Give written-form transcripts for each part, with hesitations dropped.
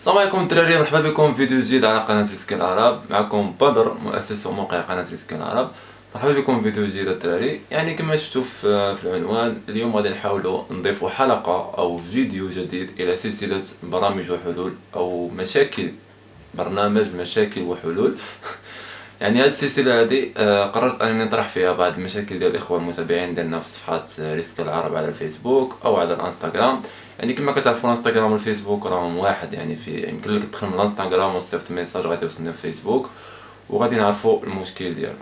السلام عليكم الدراري، مرحبا بكم في فيديو جديد على قناة ريسكي العرب. معكم بدر مؤسس وموقع قناة ريسكي العرب. مرحبا بكم في فيديو جديد الدراري. يعني كما شفتوا في العنوان، اليوم غادي نحاولوا نضيفوا حلقة او فيديو جديد الى سلسلة برامج وحلول او مشاكل، برنامج مشاكل وحلول. يعني هذه السلسله هذه قررت انني نطرح فيها بعض المشاكل ديال الاخوه المتابعين ديالنا في صفحات ريسك العرب على الفيسبوك او على الانستغرام. يعني كما كتعرفوا الانستغرام والفيسبوك راهم واحد، يعني يمكن لك تدخل من الانستغرام وتصيفط ميساج غادي يوصلنا في الفيسبوك وغادي نعرفوا المشكل ديالك.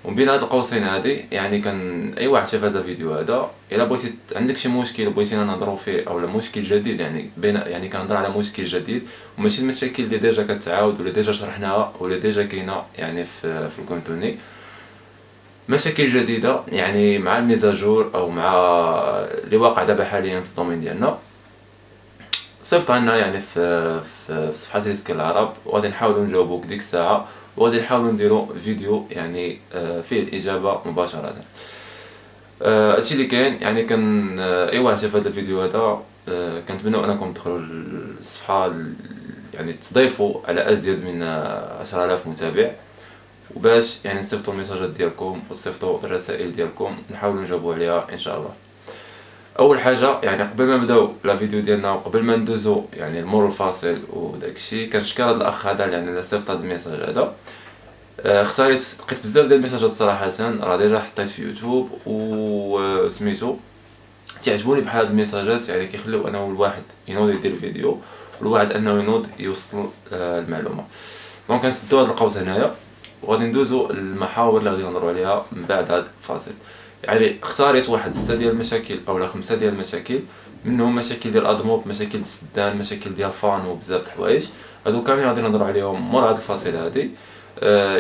ومن بين هاد القوسين هادي يعني كان اي واحد شاف هذا الفيديو هذا، الا بغيتي عندك شي مشكل بغيتينا نهضروا فيه اولا مشكل جديد، يعني يعني كنهضر على مشكل جديد وماشي المشاكل اللي ديجا كتعاود ولا ديجا شرحناها ولا ديجا كاينه يعني في الكونتوني. مشاكل جديده يعني مع الميزاجور او مع اللي واقع دابا حاليا في الدومين ديالنا، صيفط عنا يعني في صفحه ريسك العرب، وغادي نحاولوا نجاوبوك ديك الساعه، وغادي نحاولوا نديروا فيديو يعني فيه الاجابه مباشره. هادشي اللي كاين. يعني كان اي واحد شاف هذا الفيديو هذا كنتمنوا انكم تدخلوا للصفحه، يعني تضيفوا على ازيد من 10,000 متابع، وباش يعني نصيفطوا الميساجات ديالكم وتصيفطوا الرسائل ديالكم نحاولوا نجاوبوا عليها ان شاء الله. اول حاجه يعني قبل ما نبداو لا فيديو ديالنا وقبل ما ندوزو يعني المور الفاصل وداكشي، كنشكر هذا الاخ هذا يعني اللي صيفط هذا الميساج هذا. اختاريت لقيت بزاف ديال الميساجات صراحه، راه ديجا حطيت في يوتيوب وسميتو تعجبوني بحال هاد الميساجات، يعني كيخليو انه الواحد ينوض يدير الفيديو والواحد انه ينوض يوصل المعلومه. دونك كنسدو هاد القوس هنايا وغادي ندوزو المحاور اللي غادي نهضروا عليها من بعد هاد الفاصل. يعني اختاريت واحد 6 ديال المشاكل اولا 5 ديال المشاكل، منهم مشاكل ديال ادموب، مشاكل السدان، مشاكل ديال فان وبزاف د الحوايج. هادو كاملين غادي نهضروا عليهم مور هاد الفاصل هادي.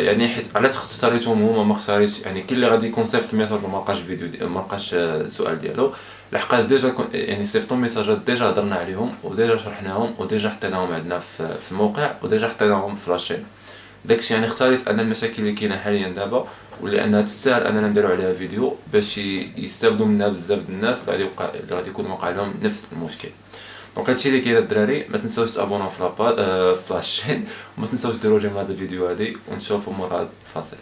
يعني حيت علاش اختاريتهم هما ما اختاريتش، يعني كاين اللي غادي يكون صيفط ميساج وما لقاش الفيديو ما لقاش السؤال ديالو، لحقاش ديجا يعني صيفطوا ميساجات ديجا هضرنا عليهم وديجا شرحناهم وديجا حطيناهم عندنا في الموقع وديجا حطيناهم في لاشين. داكشي يعني اختاريت ان المشاكل اللي كاينه حاليا دابا واللي انها تستاهل اننا نديروا عليها فيديو باش يستافدوا منها بزاف د الناس اللي غادي يكون وقع لهم نفس المشكل. دونك هادشي اللي كاين الدراري، ما تنساوش تابوناو في لاباج في لاشين، وما تنساوش ديروا جيم هذا الفيديو هادي، ونشوفوا مور هاد الفاصل.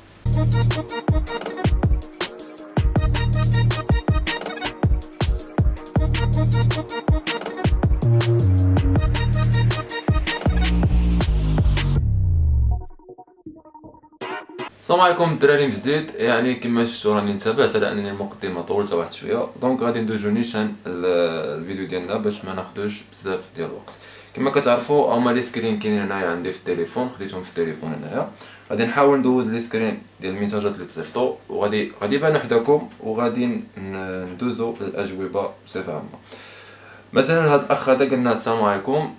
السلام عليكم الدراري من جديد. يعني كما شفتوا راني انتبهت على انني المقدمه طولتها واحد شويه، دونك غادي ندوزو نيشان الفيديو ديالنا باش ما ناخذوش بزاف ديال الوقت. كما كتعرفوا هما لي سكرين كاينين هنايا عندي في التليفون، خديتهم في التليفون هنايا. غادي نحاول ندوز لي سكرين ديال الميساجات اللي تصيفطوا، وغادي يبان حداكم، وغادي ندوزو للاجوبه بصفه عامه. مثلا هذا الاخ هذا قلنا السلام عليكم،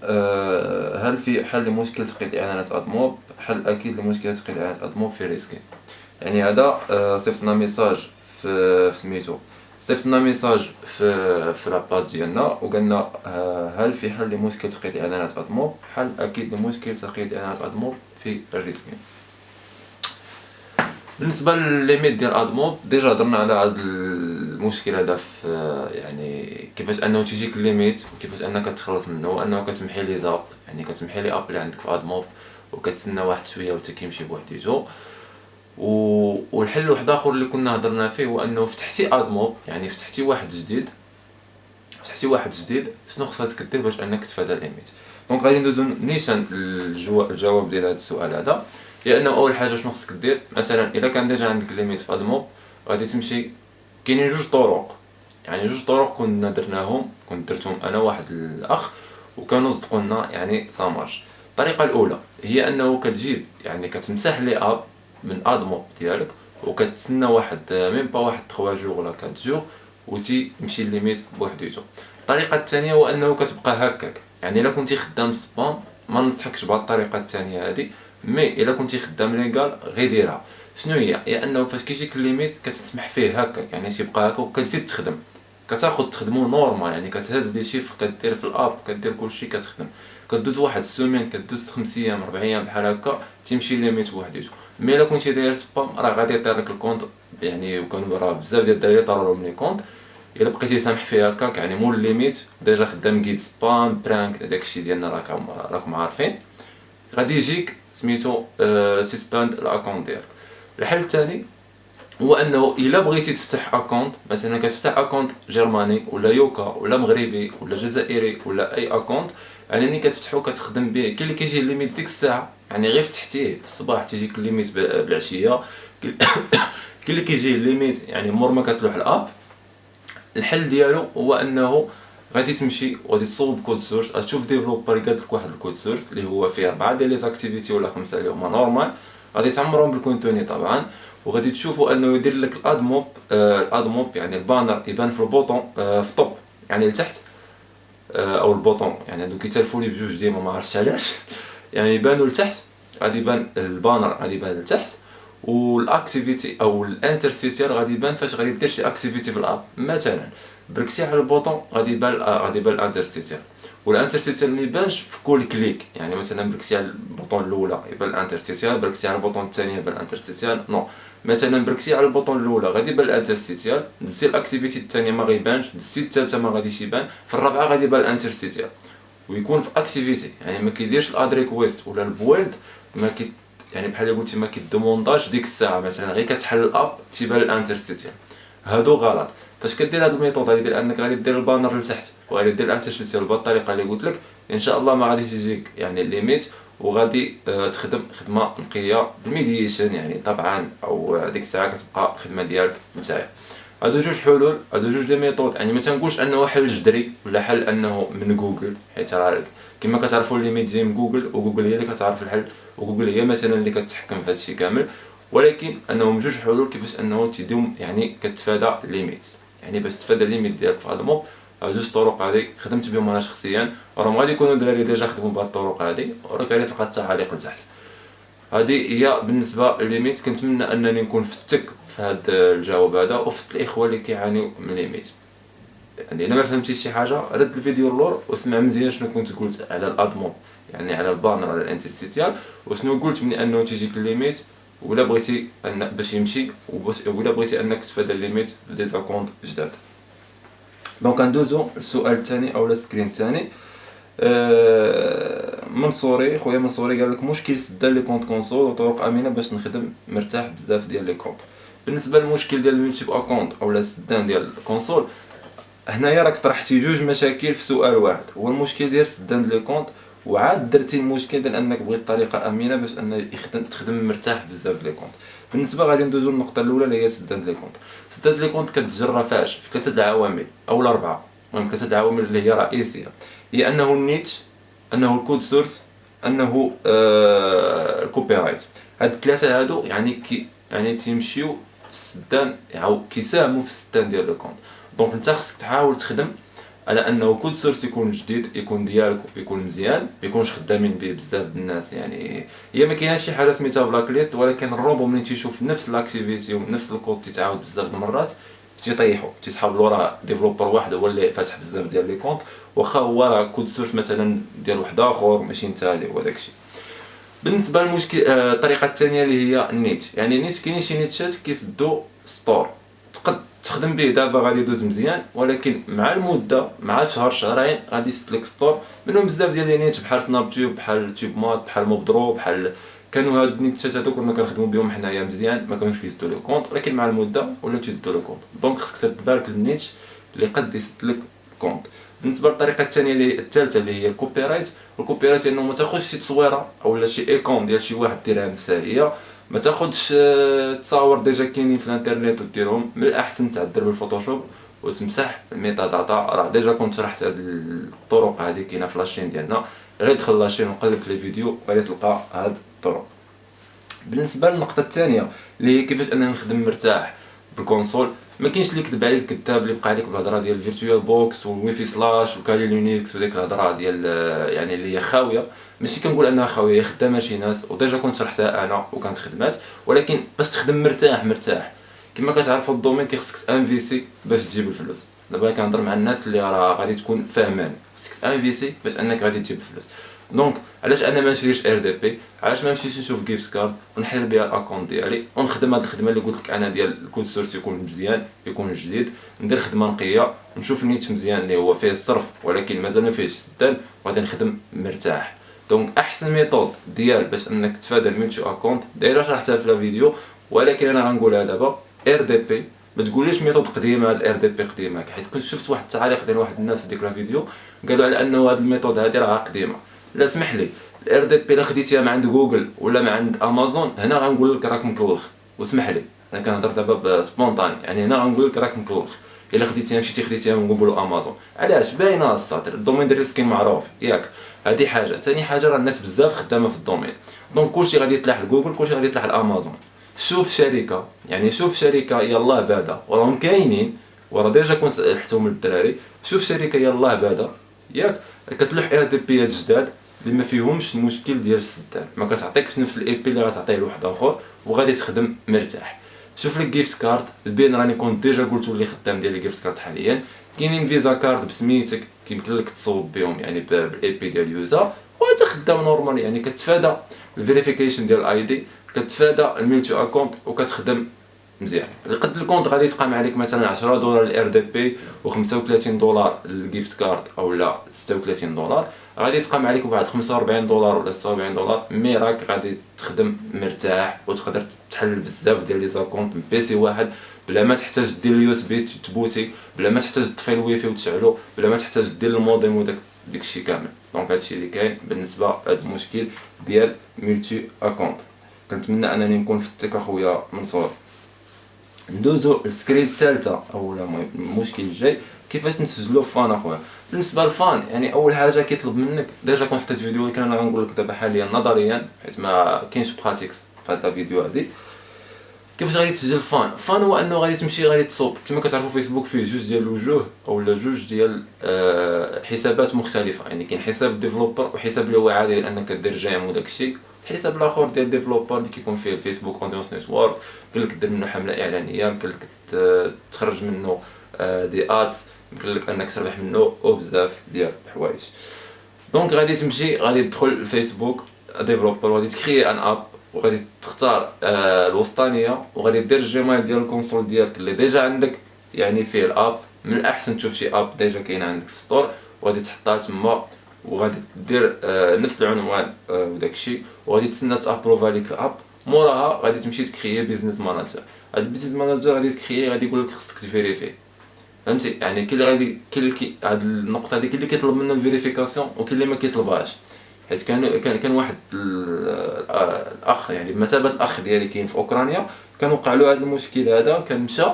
هل في حل لمشكل تقييد اعلانات ادموب؟ حل اكيد لمشكله تقييد اعلانات ادموب في ريسكي. يعني هذا صيفطنا ميساج في سميتو، صيفطنا ميساج في لاباج ديالنا وقالنا هل في حل لمشكل تقييد اعلانات ادموب؟ حل اكيد لمشكل تقييد اعلانات ادموب في الريسكي. بالنسبه للليميت ديال ادموب ديجا هضرنا على هذا المشكل هذا في يعني كيفاش انه تيجيك الليميت وكيفاش انك تخلص منه، وانه كتمحي لي زاب، يعني كتمحي لي اب اللي عندك في ادموب وكتسنى واحد شويه وتا كيمشي بوحديتو. والحل واحد اخر اللي كنا هضرنا فيه هو انه فتحتي ادموب، يعني فتحتي واحد جديد شنو خصك دير باش انك تفادى الليميت. دونك غادي ندوزو نيشان الجواب ديال هذا السؤال هذا. هي انه اول حاجه شنو خصك دير، مثلا الا كان ديجا عندك ليميت في ادموب غادي تمشي، كاينين جوج طرق، يعني جوج طرق كنا درناهم، كنت درتهم انا واحد الاخ وكانوا صدقوا لنا يعني سامارش. الطريقه الاولى هي انه كتجيب يعني كتمسح لي اب من ادموب ديالك وكتسنى واحد ميم با واحد 3 جوغ ولا 4 جوغ وتيمشي الليميت بوحديتو. الطريقه الثانيه هو انه كتبقى هكاك، يعني الا كنتي خدام سبام ما ننصحكش بهذه الطريقه الثانيه هذه، مي الا كنتي خدام ليغال غير ديرها. شنو هي انه فاش كيجيك الليميت كتسمح فيه هكاك، يعني تيبقى هكا وكتزيد تخدم، كتاخذ تخدمو نورمال، يعني كتهز لي شيفر كدير في الاب كدير كلشي كتخدم، كدوز واحد السومين كدوز 5 ايام 4 ايام بحال هكا تيمشي الليميت بوحديتو. مي الا كنتي داير سبام راه غادي يطير لك الكونت، يعني وكانوا راه بزاف ديال الدراري طاروا لهم لي كونت الا بقيتي سامح فيها هكاك يعني مول ليميت ديجا خدام جيد سبام برانك داكشي ديالنا راكم عارفين، غادي يجيك سميتو سيسباند الاكونت ديالك. الحل الثاني هو انه الا بغيتي تفتح اكونت، مثلا كتفتح اكونت جرماني ولا يوكا ولا مغربي ولا جزائري ولا اي اكونت، يعني ملي كتفتحو كتخدم به، كاين اللي كيجي الليميت ديك الساعه، يعني غير فتحتيه في الصباح تيجيك الليميت بالعشيه، كاين اللي كيجي الليميت يعني مور ما كتلوح الاب. الحل ديالو هو انه غادي تمشي وغادي تصوب كود سورس، غتشوف ديفلوبر قاد لك واحد الكود سورس اللي هو فيه 4 ديال لي زاكتيفيتي ولا 5 اللي هما نورمال، غادي تعمرهم بالكونتوني طبعا، وغادي تشوفوا انه يدير لك الاد موب. الاد موب يعني البانر يبان في البوطون في طوب يعني لتحت، او البوطون يعني هادو كيتالفوا لي بجوج ديما ما عرفتش علاش يعني يبانوا لتحت، غادي يبان البانر غادي يبان لتحت، والاكتيفيتي او الانترستيتيال غادي يبان فاش غادي دير شي اكتيفيتي في الاب. مثلا بركسي على البوطون غادي يبان الانترستيتيال، والانترستيتيال ما يبانش في كل كليك، يعني مثلا بركسي على البوطون الاولى يبان الانترستيتيال، بركسي على البوطون الثانيه يبان الانترستيتيال، نو مثلا بركسي على البوطون الاولى غادي يبان الانترستيتيال، دزتي الاكتيفيتي الثانيه ما غيبانش، دزتي الثالثه ما غاديش يبان، في الرابعه غادي يبان الانترستيتيال، ويكون في اكتيفيتي يعني ما كيديرش الاد ريكويست ولا البويلد، ما كي يعني بحال قلتي ما كيدومونداش ديك الساعه، مثلا غير كتحل الاب تيبان الانترستيتيال، هادو غلط. فاش كدير هاد الميثود هادي ديال انك غادي دير البانر لتحت وغادي دير الانترستيتيال بهاد الطريقه اللي قلت لك، ان شاء الله ما غاديش يجيك يعني الليميت، وغادي تخدم خدمه نقيه بالميديشن يعني طبعا، او ديك الساعه كتبقى الخدمه ديالك نتايا. هادو جوج حلول، هادو جوج لي ميثود، يعني ما تنقولش انه حل جذري ولا حل انه من جوجل، حيت راه كما كتعرفوا الليميت جاي من جوجل، وجوجل هي اللي كتعرف الحل، وجوجل هي مثلا اللي كتحكم في هادشي كامل، ولكن انهم جوج حلول كيفاش انه تيديهم يعني كتفادى الليميت. يعني باش تفادى الليميت ديالك في ادموب، جوج طرق هادي خدمت بهم انا شخصيا، راهم غادي يكونوا دراري ديجا خدموا بهاد الطرق هادي، وراك غادي تلقى التعاليق لتحت. هذه هي بالنسبه للليميت، كنتمنى انني نكون فتك في هذا الجواب هذا، وفت الاخوه اللي كيعانيو من الليميت. يعني الا ما فهمتيش شي حاجه رد الفيديو اللور واسمع مزيان شنو كنت قلت على الادمون، يعني على البانر على الانترستيتيال، وشنو قلت من انه تيجيك الليميت، ولا بغيتي ان باش يمشي، ولا بغيتي انك تفادى الليميت في دي زاكونط جداد. دونك ندوزو للسؤال الثاني او السكرين الثاني. منصوري خويا منصوري قال لك مشكل سدان لي كونط كونسول وطرق امنه باش نخدم مرتاح بزاف ديال لي كونط. بالنسبه للمشكل ديال الملتيب اكونت اولا السدان ديال الكونسول، هنايا راك طرحتي جوج مشاكل في سؤال واحد، هو المشكل ديال سدان لي كونط، وعاد درتي المشكل ديال انك بغيت طريقه امنه باش ان تخدم مرتاح بزاف لي كونط. بالنسبه غادي ندوزو للنقطه الاولى اللي هي سدان لي كونط. سدان لي كونط كتجرى فاش في ثلاثه العوامل او الاربعه، المهم ثلاثه العوامل اللي هي رئيسيه، هي انه النيت، انه الكود سورس، انه الكوبي رايت. هاد الثلاثه هادو يعني تيمشيو في السدان، يعني كيساهموا في السدان ديال لو كونط. دونك انت خصك تحاول تخدم على انه كود سورس يكون جديد، يكون ديالك، يكون مزيان، ما يكونش خدامين به بزاف د الناس. يعني هي ما كايناش شي حاجه سميتها بلاك ليست، ولكن الروبو ملي تيشوف نفس لاكتيفيتي ونفس الكود تيتعاود بزاف د المرات تيطيحوا، تيسحب له راه ديفلوبر واحد هو اللي فاتح بزاف ديال لي كونط، واخا هو راه كود سورس مثلا ديال واحد اخر ماشي نتا اللي هو داكشي. بالنسبه للمشكل الطريقه الثانيه اللي هي النيت، يعني النيت كاينين شي نيتشات كيسدو ستور، تقد تخدم به دابا غادي يدوز مزيان، ولكن مع المده مع شهر شهرين غادي يسد لك ستور منهم بزاف ديال النيت، بحال سناب تيوب، بحال تيوب مات، بحال موبدرو، بحال كانوا هاد النيتشات هادو كنا كنخدموا بهم حنايا مزيان، ما كانوش كيسدو لو كونط، ولكن مع المده ولاو تيسدو لو كونط. دونك خصك ترد بالك للنيت اللي قد يسد لك كونط. بالنسبه للطريقه الثانيه اللي الثالثه اللي هي الكوبي رايت، الكوبي رايت انه ما تاخذش شي تصويره اولا شي ايكون ديال شي واحد ديرها نفسها هي، ما تاخذش تصاور ديجا كاينين في الانترنت وديرهم، من الاحسن تعدل بالفوتوشوب وتمسح الميتا داتا. راه ديجا كنت شرحت هاد الطرق هذه كاينه في لاشين ديالنا، غير دخل لاشين وقلب في لي فيديو غادي تلقى هاد الطرق. بالنسبه للنقطه الثانيه اللي هي كيفاش انني نخدم مرتاح بالكونسول، ما كاينش اللي كذب عليك كذاب اللي بقى عليك بالهضره ديال الفيرتوال بوكس والوي في سلاش وكالي لينكس وديك الهضره ديال يعني اللي هي خاويه. ماشي كنقول انها خاويه، هي خدامه شي ناس وديجا كنت شرحتها انا وكانت خدمات، ولكن باش تخدم مرتاح كما كتعرفوا الدومين كيخصك تانفيسي باش تجيب الفلوس. دابا كنهضر مع الناس اللي راه غادي تكون فاهمان، خصك تانفيسي باش انك غادي تجيب الفلوس. دونك علاش انا ما نشريش ار دي بي، علاش ما نمشيش نشوف جيفت كارد ونحل بها الاكونت ديالي ونخدم هاد الخدمه اللي قلت لك انا ديال الكود سورس يكون مزيان يكون جديد، ندير خدمه نقيه، نشوف نيت مزيان اللي هو فيه الصرف ولكن مازال ما فيهش السدان وغادي نخدم مرتاح. دونك احسن ميثود ديال باش انك تفادى الملتي اكونت ديجا شرحتها في الفيديو، ولكن انا غنقولها دابا. ار دي بي ما تقوليش ميثود قديمه، هاد الار دي بي قديمه، حيت كنت شفت واحد التعاليق ديال واحد الناس في ديك الفيديو قالوا على انه هاد الميثود هادي راه قديمه. لا اسمح لي، الار دي بي الا خديتيها من عند جوجل ولا من عند امازون هنا غنقول لك راك مكلوخ، واسمح لي انا كنهضر دابا سبونطاني، يعني هنا غنقول لك راك مكلوخ الا خديتيها مشيتي خديتيها من جوجل وامازون. علاش؟ باينه السطر، الدومين ديال الريسكين معروف ياك. هذه حاجه، ثاني حاجه راه الناس بزاف خدامه في الدومين، دونك كلشي غادي يطلع لجوجل كلشي غادي يطلع لامازون. شوف شركه، يعني شوف شركه يلاه بادا وراهم كاينين وراه ديجا كنت حتهم للدراري، شوف شركه يلاه بادا ياك كتلوح ار دي بيات جداد اللي ما فيهمش المشكل ديال السدان، ما كتعطيكش نفس الاي بي اللي غتعطيه لواحد اخر وغادي تخدم مرتاح. شوف لك جيفت كارد البين راني كنت ديجا قلت اللي خدام ديال جيفت كارد حاليا، كاينين فيزا كارد بسميتك كيمكن لك تصوب بهم يعني بالاي بي ديال اليوزر وانت خدام نورمال، يعني كتفادى الفيريفيكيشن ديال الاي دي، كتفادى الميلتي اكونت وكتخدم مزيان. قد الكونت غادي يتقام عليك مثلا 10 دولار الار دي بي و35 دولار الجيفت كارد او لا 36 دولار، غادي يتقام عليك بواحد 45 دولار ولا 46 دولار، مي راك غادي تخدم مرتاح وتقدر تحل بزاف ديال لي زاكونت من بيسي واحد بلا ما تحتاج دير اليو اس بي تبوتي، بلا ما تحتاج تطفي الويفي وتشعلو، بلا ما تحتاج دير الموديم وداك داكشي كامل. دونك هادشي اللي كاين بالنسبه لهاد المشكل ديال ملتي اكونت. كنتمنى انني نكون فتك اخويا منصور. ندوزو للسكرين الثالثه او المهم المشكل الجاي كيفاش نسجلو فان اخويا. بالنسبه للفان يعني اول حاجه كيطلب منك، ديجا كنت حطيت فيديو ولكن انا غنقول لك دابا حاليا نظريا حيت ما كاينش براتيكس في هذا الفيديو هذه. كيفاش غادي تسجل فان؟ فان هو انه غادي تمشي غادي تصوب كما كتعرفوا فيسبوك فيه جوج ديال الوجوه اولا جوج ديال حسابات مختلفه، يعني كاين حساب ديفلوبر وحساب اللي هو عادي لانك كدير جيم وداكشي، الحساب الاخر ديال ديفلوبر اللي كيكون فيه الفيسبوك اودينس نيتورك، يمكن لك دير منه حمله اعلانيه، يمكن لك تخرج منه دي ادز، يمكن لك انك تربح منه وبزاف ديال الحوايج. دونك غادي تمشي غادي تدخل الفيسبوك ديفلوبر وغادي تكري ان اب وغادي تختار الوسطانيه وغادي دير الجيميل ديال الكونسول ديالك اللي ديجا عندك يعني فيه الاب. من الاحسن تشوف شي اب ديجا كاين عندك في الستور وغادي تحطها تما وغادي دير نفس العنوان وداكشي وغادي تسنى تابروف عليك الاب. موراها غادي تمشي تكري بيزنس ماناجر. هاد البيزنس ماناجر غادي تكري غادي يقول لك خصك تفيريفي، فهمتي؟ يعني كاين اللي غادي كاين هاد النقطه هذه كاين اللي كيطلب منه الفيريفيكاسيون وكاين اللي ما كيطلبهاش، حيت كان واحد الاخ يعني بمثابه الاخ ديالي كاين في اوكرانيا كان وقع له هذا المشكل هذا، كان مشى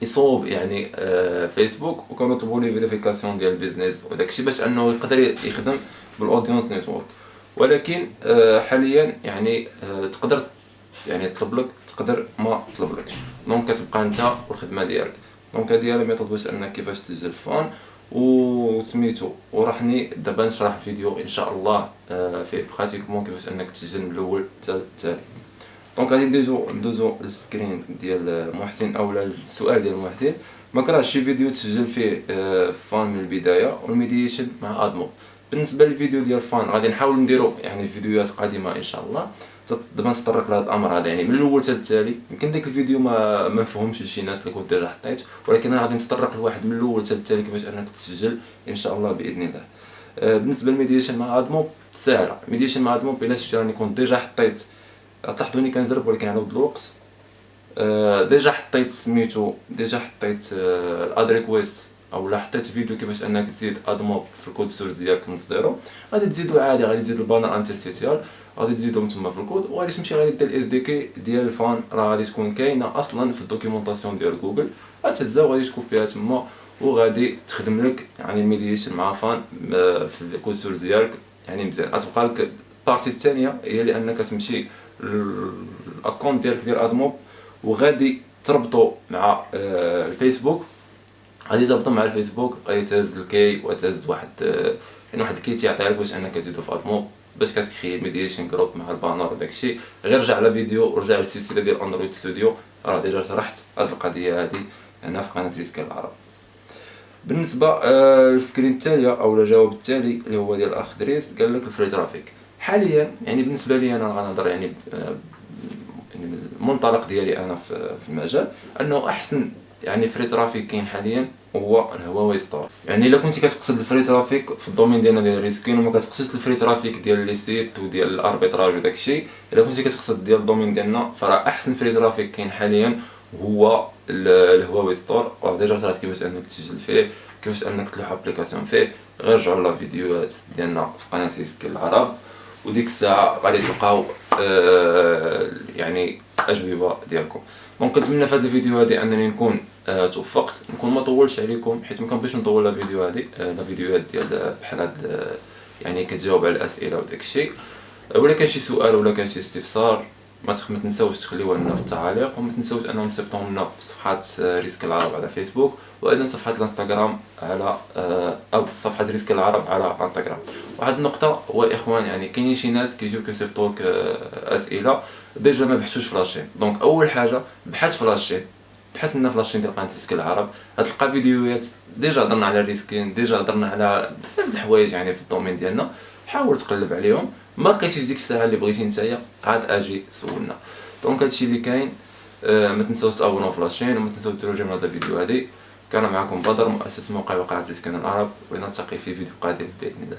يصوب يعني فيسبوك وكانوا طلبوا ليه فيريفيكاسيون ديال البيزنس وداكشي باش انه يقدر يخدم بالاودينس نيتورك. ولكن حاليا يعني تقدر يعني يطلب لك تقدر ما تطلبلكش، دونك كتبقى انت والخدمه ديالك. دونك هذه هي الميثود باش انك كيفاش تسجل فان وسميتو، ورحني دابا نشرح فيديو ان شاء الله فيه براتيكمون كيفاش انك تسجل من الاول حتى التالي. دونك غادي ندوزو للسكرين ديال محسن اولا السؤال ديال محسن. ما كرهتش شي فيديو تسجل فيه فان من البدايه والميديشن مع ادمو. بالنسبه للفيديو ديال فان غادي نحاول نديرو يعني فيديوهات قادمه ان شاء الله دابا نتطرق لهذا الامر هذا يعني من الاول حتى التالي. يمكن داك الفيديو ما مفهومش لشي ناس اللي كنت ديجا حطيت، ولكن انا غادي نتطرق لواحد من الاول حتى التالي كيفاش انك تسجل ان شاء الله باذن الله. بالنسبه للميديشن مع ادمو ساهله. ميديشن مع ادمو الا شفتي راني كنت ديجا حطيت، لاحظوني كنزرب ولكن على ود الوقت ديجا حطيت سميتو ديجا حطيت الاد ريكويست اولا حطيت فيديو كيفاش انك تزيد ادموب في الكود سورس ديالك من الزيرو. غادي تزيدو عادي، غادي تزيد البانر انترستيتيال غادي تزيدهم تما في الكود وغادي تمشي غادي دير الاس دي كي ديال الفان راه غادي تكون كاينه اصلا في الدوكيومونطاسيون ديال جوجل، غتهزها وغادي تكوبيها تما وغادي تخدم لك يعني الميديشن مع فان في الكود سورس ديالك يعني مزيان. غتبقى لك البارتي الثانيه هي لانك تمشي الاكونت ديالك ديال ادموب وغادي تربطو مع الفيسبوك، غادي تربطو مع الفيسبوك غادي تهز الكي وتهز واحد يعني واحد الكي تيعطيها لك باش انك تزيدو في ادموب باش كتكري ميديشن جروب مع البانر وداكشي. غير رجع على فيديو ورجع للسلسله ديال اندرويد ستوديو راه ديجا شرحت هاد القضيه هادي هنا في قناه ريسك العرب. بالنسبه للسكرين التاليه او الجواب التالي اللي هو ديال الاخ دريس، قال لك الفري ترافيك حاليا. يعني بالنسبه لي انا غنهضر يعني يعني من المنطلق ديالي انا في المجال، انه احسن يعني فري ترافيك كاين حاليا هو الهواوي ستور. يعني الا كنتي كتقصد الفري ترافيك في الدومين ديالنا ديال الريسكين وما كتقصدش الفري ترافيك ديال لي سيت وديال الاربيتراج وداك الشيء، الا كنتي كتقصد ديال الدومين ديالنا فراه احسن فري ترافيك كاين حاليا هو الهواوي ستور. ديجا شرحت كيفاش انك تسجل فيه، كيفاش انك تلوح ابليكاسيون فيه. غير رجعوا لا فيديوهات ديالنا في قناه ريسكين العرب، وديك الساعه غادي تلقاو يعني اجوبه ديالكم. دونك كنتمنى في هذا الفيديو هذه انني نكون توفقت، نكون ما طولش عليكم، حيت ما كنبغيش نطول لا فيديو هذه لا فيديوهات ديال بحال هاد يعني كتجاوب على الاسئله وداك الشيء. ولا كان شي سؤال ولا كان شي استفسار ما تنساوش تخليوه لنا في التعاليق، وما تنساوش انهم تصيفطوا لنا في صفحات ريسك العرب على فيسبوك، وايضا صفحه الانستغرام على او صفحه ريسك العرب على انستغرام. واحد النقطه هو اخوان، يعني كاينين شي ناس كيجيو كيصيفطوك اسئله ديجا ما بحثوش في لاشين. دونك اول حاجه بحث في لاشين، بحث لنا في لاشين ديال قناه ريسك العرب، غتلقى فيديوهات ديجا هضرنا على الريسكين، ديجا هضرنا على بزاف د الحوايج يعني في الدومين ديالنا. حاول تقلب عليهم، ما لقيتيش ديك الساعه اللي بغيتي نتايا عاد اجي سولنا. دونك هادشي اللي كاين. ما تنساوش تابوناو في لاشين، وما تنساوش تروجوا هذا الفيديو هذه. كان معكم بدر، مؤسس موقع وقناه ريسكين العرب، ونلتقي في فيديو قادم باذن الله.